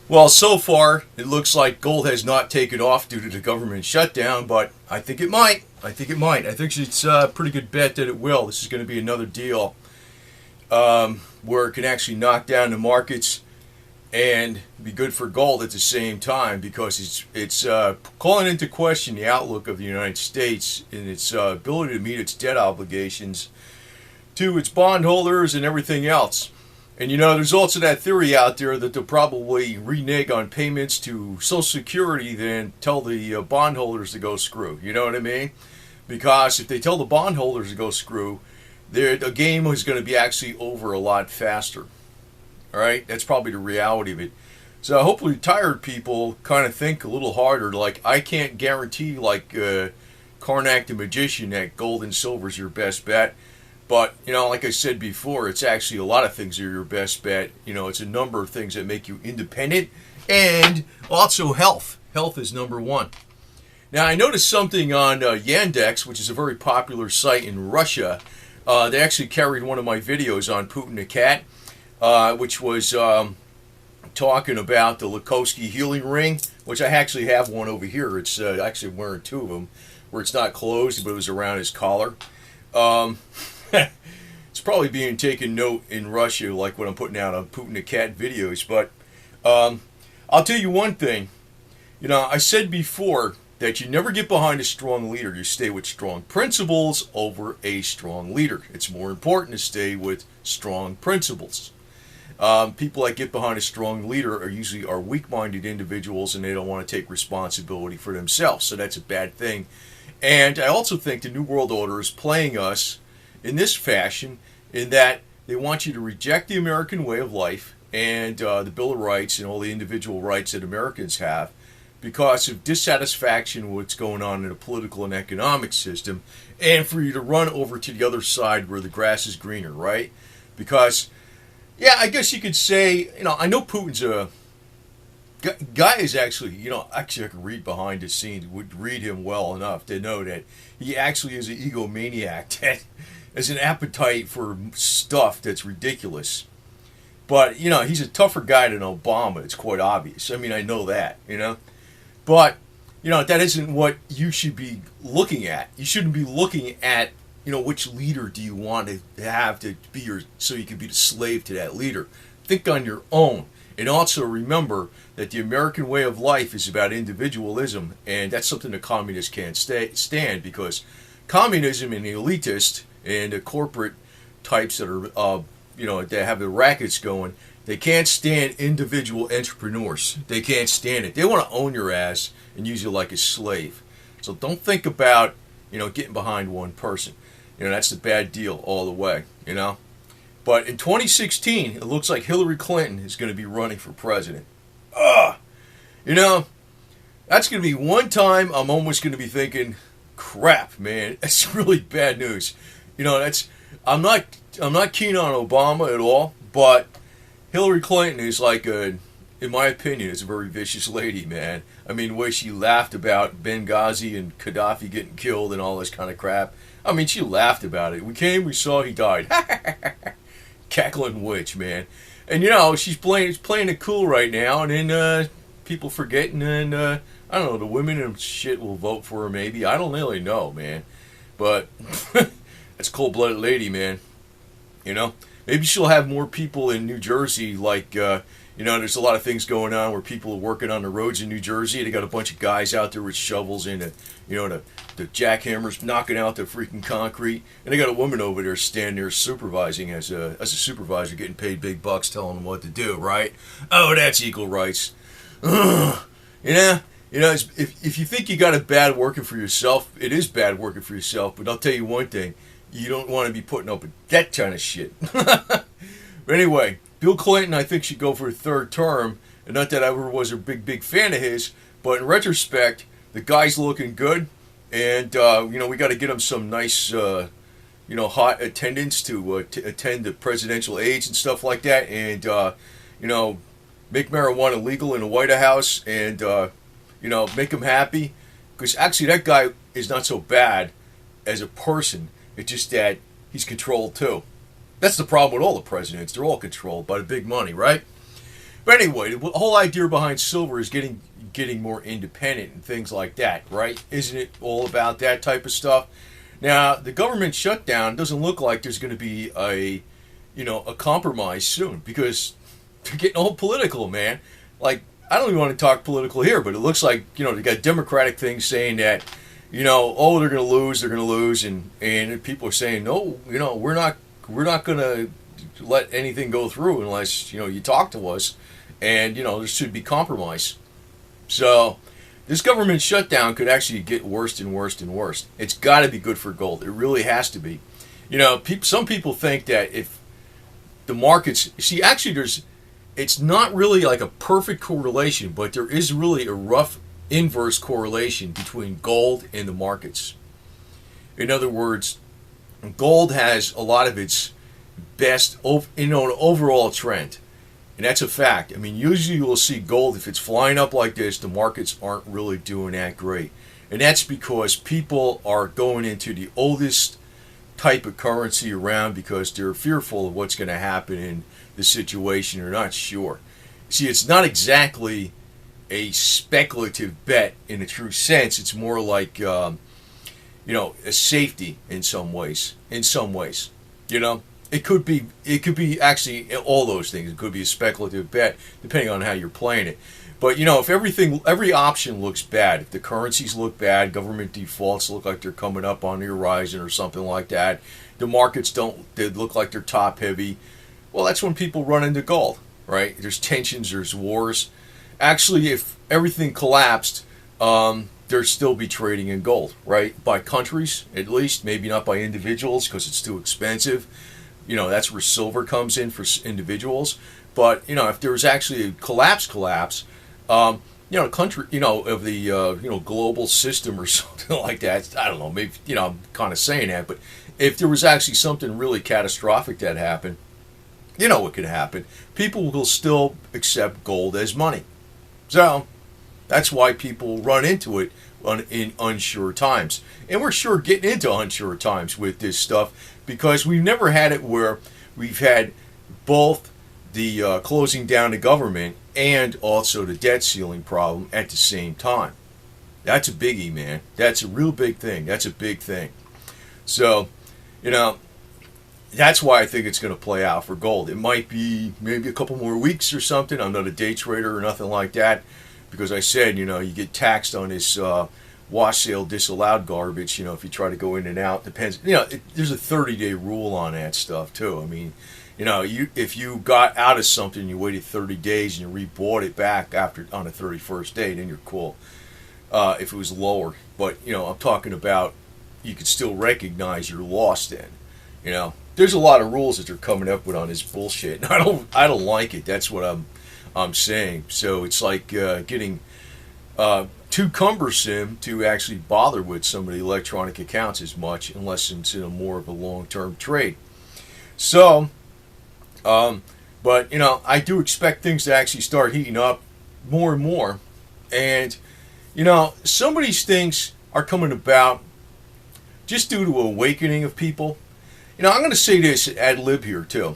Well, so far, it looks like gold has not taken off due to the government shutdown, but I think it might. I think it might. I think it's a pretty good bet that it will. This is going to be another deal where it can actually knock down the markets and be good for gold at the same time because it's calling into question the outlook of the United States and its ability to meet its debt obligations to its bondholders and everything else. And there's also that theory out there that they'll probably renege on payments to Social Security, then tell the bondholders to go screw. You know what I mean? Because if they tell the bondholders to go screw, the game is going to be actually over a lot faster. All right, that's probably the reality of it. So hopefully, retired people kind of think a little harder. Like I can't guarantee, like Karnak the magician, that gold and silver is your best bet. But, like I said before, it's actually a lot of things that are your best bet. It's a number of things that make you independent and also health. Health is number one. Now, I noticed something on Yandex, which is a very popular site in Russia. They actually carried one of my videos on Putin the Cat, which was talking about the Lukovsky healing ring, which I actually have one over here. It's actually wearing two of them, where it's not closed, but it was around his collar. It's probably being taken note in Russia, like what I'm putting out on Putin the Cat videos. But I'll tell you one thing. I said before that you never get behind a strong leader. You stay with strong principles over a strong leader. It's more important to stay with strong principles. People that get behind a strong leader are usually weak-minded individuals, and they don't want to take responsibility for themselves. So that's a bad thing. And I also think the New World Order is playing us in this fashion, in that they want you to reject the American way of life and the Bill of Rights and all the individual rights that Americans have because of dissatisfaction with what's going on in the political and economic system, and for you to run over to the other side where the grass is greener, right? Because, yeah, I guess you could say, I know Putin's a guy is actually, actually I could read behind the scenes, would read him well enough to know that he actually is an egomaniac that has an appetite for stuff that's ridiculous. But, he's a tougher guy than Obama. It's quite obvious. I mean, I know that, But, that isn't what you should be looking at. You shouldn't be looking at, which leader do you want to have to be so you can be the slave to that leader. Think on your own. And also remember that the American way of life is about individualism, and that's something that communists can't stand because communism and the elitist and the corporate types that are, that have the rackets going, they can't stand individual entrepreneurs. They can't stand it. They want to own your ass and use you like a slave. So don't think about, getting behind one person. That's the bad deal all the way, But in 2016, it looks like Hillary Clinton is going to be running for president. Ugh! That's going to be one time I'm almost going to be thinking, crap, man, that's really bad news. I'm not keen on Obama at all, but Hillary Clinton is in my opinion, is a very vicious lady, man. I mean, the way she laughed about Benghazi and Gaddafi getting killed and all this kind of crap. I mean, she laughed about it. We came, we saw, he died. Cackling witch, man. And she's playing it cool right now, and then people forget, and then I don't know, the women and shit will vote for her maybe. I don't really know, man. But that's a cold-blooded lady, man. Maybe she'll have more people in New Jersey, there's a lot of things going on where people are working on the roads in New Jersey. They got a bunch of guys out there with shovels and the jackhammers knocking out the freaking concrete, and they got a woman over there standing there supervising as a supervisor, getting paid big bucks, telling them what to do. Right? Oh, that's equal rights. If you think you got it bad working for yourself, it is bad working for yourself. But I'll tell you one thing: you don't want to be putting up with that kind of shit. But anyway, Bill Clinton, I think, should go for a third term. And not that I ever was a big fan of his, but in retrospect, the guy's looking good. And, we got to get him some nice, hot attendants to attend the presidential aides and stuff like that. And, make marijuana legal in the White House and, make him happy. Because actually that guy is not so bad as a person. It's just that he's controlled too. That's the problem with all the presidents. They're all controlled by the big money, right? But anyway, the whole idea behind silver is getting more independent and things like that, right? Isn't it all about that type of stuff? Now, the government shutdown doesn't look like there's going to be a compromise soon, because they're getting all political, man. Like, I don't even want to talk political here, but it looks like, they got Democratic things saying that, oh, they're going to lose, and people are saying, no, we're not going to let anything go through unless, you talk to us, and, there should be compromise. So, this government shutdown could actually get worse and worse and worse. It's got to be good for gold. It really has to be. Some people think that if the markets, it's not really like a perfect correlation, but there is really a rough inverse correlation between gold and the markets. In other words, gold has a lot of its best, an overall trend. And that's a fact. I mean, usually you'll see gold, if it's flying up like this, the markets aren't really doing that great. And that's because people are going into the oldest type of currency around because they're fearful of what's going to happen in the situation. They're not sure. See, it's not exactly a speculative bet in a true sense. It's more like, a safety in some ways. It could be actually all those things. It could be a speculative bet, depending on how you're playing it. But, if every option looks bad, if the currencies look bad, government defaults look like they're coming up on the horizon or something like that, the markets they look like they're top heavy, well, that's when people run into gold, right? There's tensions, there's wars. Actually, if everything collapsed, there'd still be trading in gold, right? By countries, at least, maybe not by individuals because it's too expensive. That's where silver comes in for individuals. But, if there was actually a collapse, country, of the, global system or something like that, I don't know, maybe, I'm kind of saying that, but if there was actually something really catastrophic that happened, what could happen? People will still accept gold as money. So, that's why people run into it in unsure times. And we're sure getting into unsure times with this stuff because we've never had it where we've had both the closing down the government and also the debt ceiling problem at the same time. That's a biggie, man. That's a real big thing. That's a big thing. So, that's why I think it's going to play out for gold. It might be maybe a couple more weeks or something. I'm not a day trader or nothing like that. Because I said, you get taxed on this wash sale disallowed garbage, if you try to go in and out. Depends. There's a 30-day rule on that stuff, too. I mean, if you got out of something, you waited 30 days and you rebought it back on the 31st day, then you're cool. If it was lower. But, I'm talking about you could still recognize your loss then. There's a lot of rules that they're coming up with on this bullshit. And I don't like it. That's what I'm saying. So it's like getting too cumbersome to actually bother with some of the electronic accounts as much unless it's in a more of a long-term trade. So, but I do expect things to actually start heating up more and more. And, some of these things are coming about just due to awakening of people. I'm going to say this ad lib here too.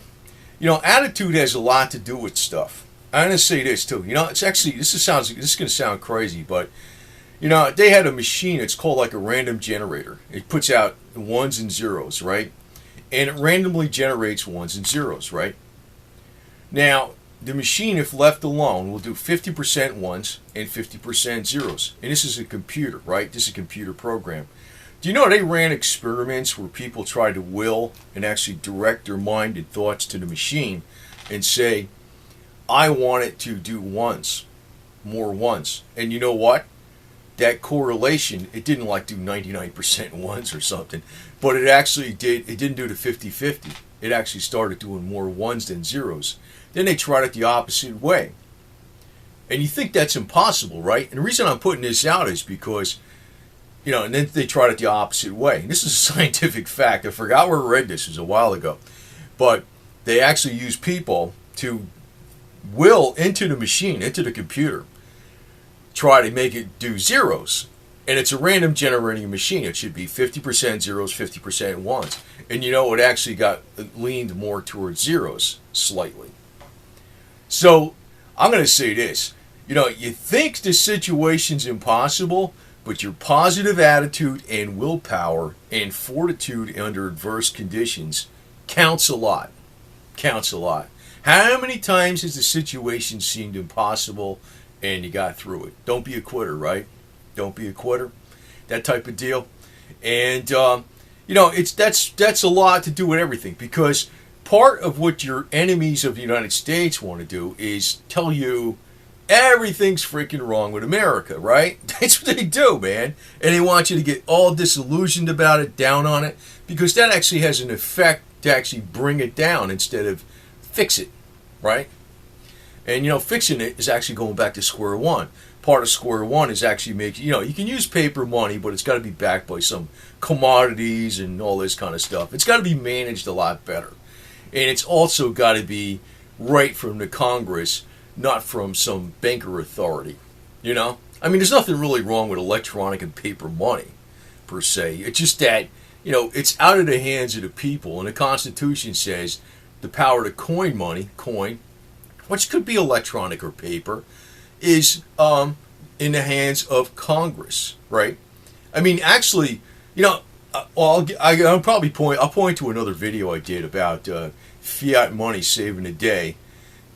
Attitude has a lot to do with stuff. I'm going to say this too. It's actually, this is going to sound crazy, but, they had a machine, it's called like a random generator. It puts out ones and zeros, right? And it randomly generates ones and zeros, right? Now, the machine, if left alone, will do 50% ones and 50% zeros. And this is a computer, right? This is a computer program. Do you know they ran experiments where people tried to will and actually direct their mind and thoughts to the machine and say, I want it to do ones, more ones. And you know what? That correlation, it didn't like do 99% ones or something, but it actually did, it didn't do the 50-50. It actually started doing more ones than zeros. Then they tried it the opposite way. And you think that's impossible, right? And the reason I'm putting this out is because, and then they tried it the opposite way. And this is a scientific fact. I forgot where I read this. It was a while ago. But they actually used people to will into the machine, into the computer, try to make it do zeros. And it's a random generating machine. It should be 50% zeros, 50% ones. And it actually leaned more towards zeros slightly. So I'm going to say this. You think the situation's impossible, but your positive attitude and willpower and fortitude under adverse conditions counts a lot. Counts a lot. How many times has the situation seemed impossible and you got through it? Don't be a quitter, right? Don't be a quitter. That type of deal. And that's a lot to do with everything, because part of what your enemies of the United States want to do is tell you everything's freaking wrong with America, right? That's what they do, man. And they want you to get all disillusioned about it, down on it, because that actually has an effect to actually bring it down instead of fix it, right? And, fixing it is actually going back to square one. Part of square one is actually making, you can use paper money, but it's got to be backed by some commodities and all this kind of stuff. It's got to be managed a lot better. And it's also got to be right from the Congress, not from some banker authority. There's nothing really wrong with electronic and paper money, per se. It's just that, it's out of the hands of the people. And the Constitution says the power to coin money, which could be electronic or paper, is in the hands of Congress, right? Actually, I'll point to another video I did about fiat money saving the day,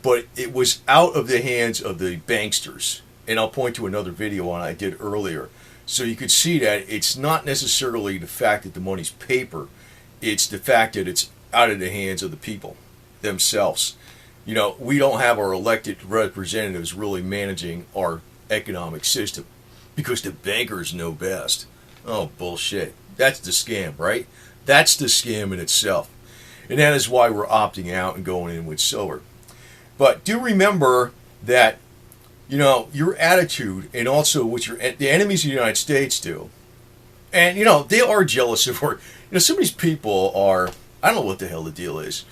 but it was out of the hands of the banksters. And I'll point to another video on I did earlier, so you could see that it's not necessarily the fact that the money's paper, it's the fact that it's out of the hands of the people themselves. We don't have our elected representatives really managing our economic system because the bankers know best. Oh, bullshit. That's the scam, right? That's the scam in itself. And that is why we're opting out and going in with silver. But do remember that, your attitude and also what the enemies of the United States do. And, they are jealous of our, some of these people are, I don't know what the hell the deal is.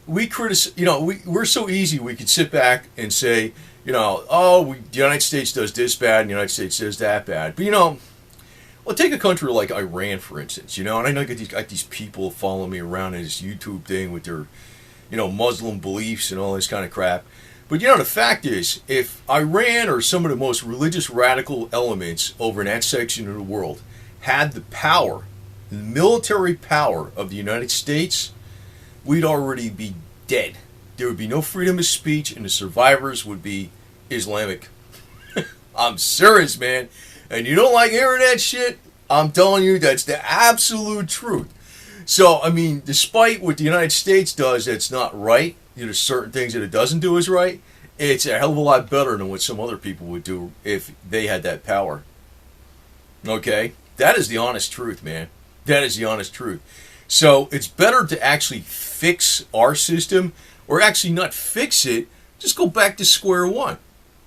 We criticize, we're so easy we could sit back and say, the United States does this bad and the United States does that bad. But, well, take a country like Iran, for instance, and I know I got these people following me around in this YouTube thing with their, Muslim beliefs and all this kind of crap. But, the fact is, if Iran or some of the most religious radical elements over in that section of the world had the power, the military power of the United States, we'd already be dead. There would be no freedom of speech, and the survivors would be Islamic. I'm serious, man. And you don't like hearing that shit? I'm telling you, that's the absolute truth. So, despite what the United States does that's not right, there's certain things that it doesn't do is right, it's a hell of a lot better than what some other people would do if they had that power. Okay? That is the honest truth, man. That is the honest truth. So it's better to actually fix our system, or actually not fix it, just go back to square one.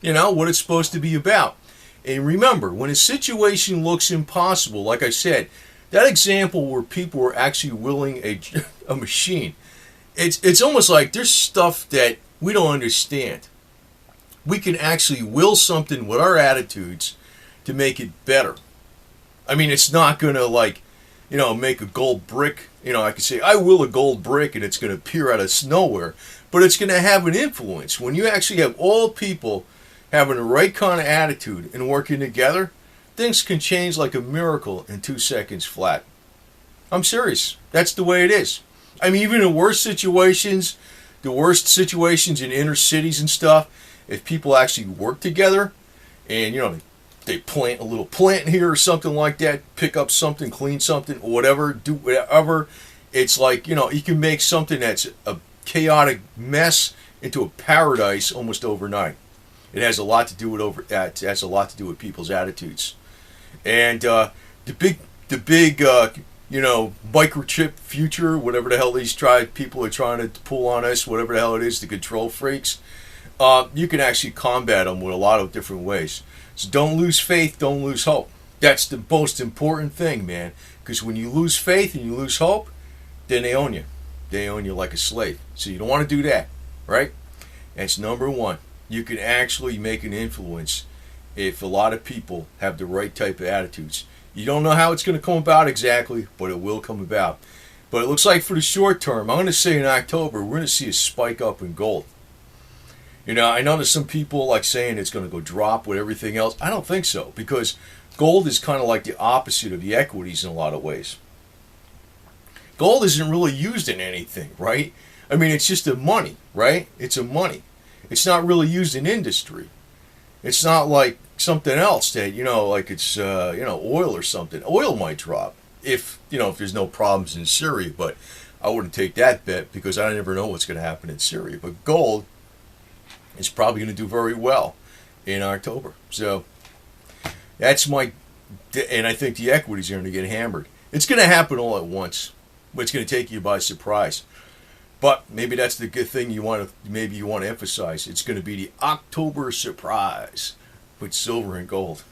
What it's supposed to be about. And remember, when a situation looks impossible, like I said, that example where people were actually willing a machine, it's almost like there's stuff that we don't understand. We can actually will something with our attitudes to make it better. It's not going to make a gold brick. I could say, I will a gold brick and it's going to appear out of nowhere. But it's going to have an influence. When you actually have all people having the right kind of attitude and working together, things can change like a miracle in 2 seconds flat. I'm serious. That's the way it is. Even in worse situations, the worst situations in inner cities and stuff, if people actually work together and, they plant a little plant here or something like that, pick up something, clean something, or whatever, do whatever, it's like, you can make something that's a chaotic mess into a paradise almost overnight. It has a lot to do with it has a lot to do with people's attitudes. And the big microchip future, whatever the hell these people are trying to pull on us, whatever the hell it is, the control freaks, you can actually combat them with a lot of different ways. So don't lose faith, don't lose hope. That's the most important thing, man. Because when you lose faith and you lose hope, then they own you. They own you like a slave. So you don't want to do that, right? That's number one. You can actually make an influence if a lot of people have the right type of attitudes. You don't know how it's going to come about exactly, but it will come about. But it looks like for the short term, I'm going to say in October, we're going to see a spike up in gold. You know, I know there's some people like saying it's going to go drop with everything else. I don't think so, because gold is kind of like the opposite of the equities in a lot of ways. Gold isn't really used in anything, right? I mean, it's just a money, right? It's a money. It's not really used in industry. It's not like something else that, like it's, oil or something. Oil might drop if there's no problems in Syria, but I wouldn't take that bet because I never know what's going to happen in Syria. But gold is probably going to do very well in October. So that's and I think the equities are going to get hammered. It's going to happen all at once, but it's going to take you by surprise. But maybe that's the good thing you want to emphasize. It's going to be the October surprise with silver and gold.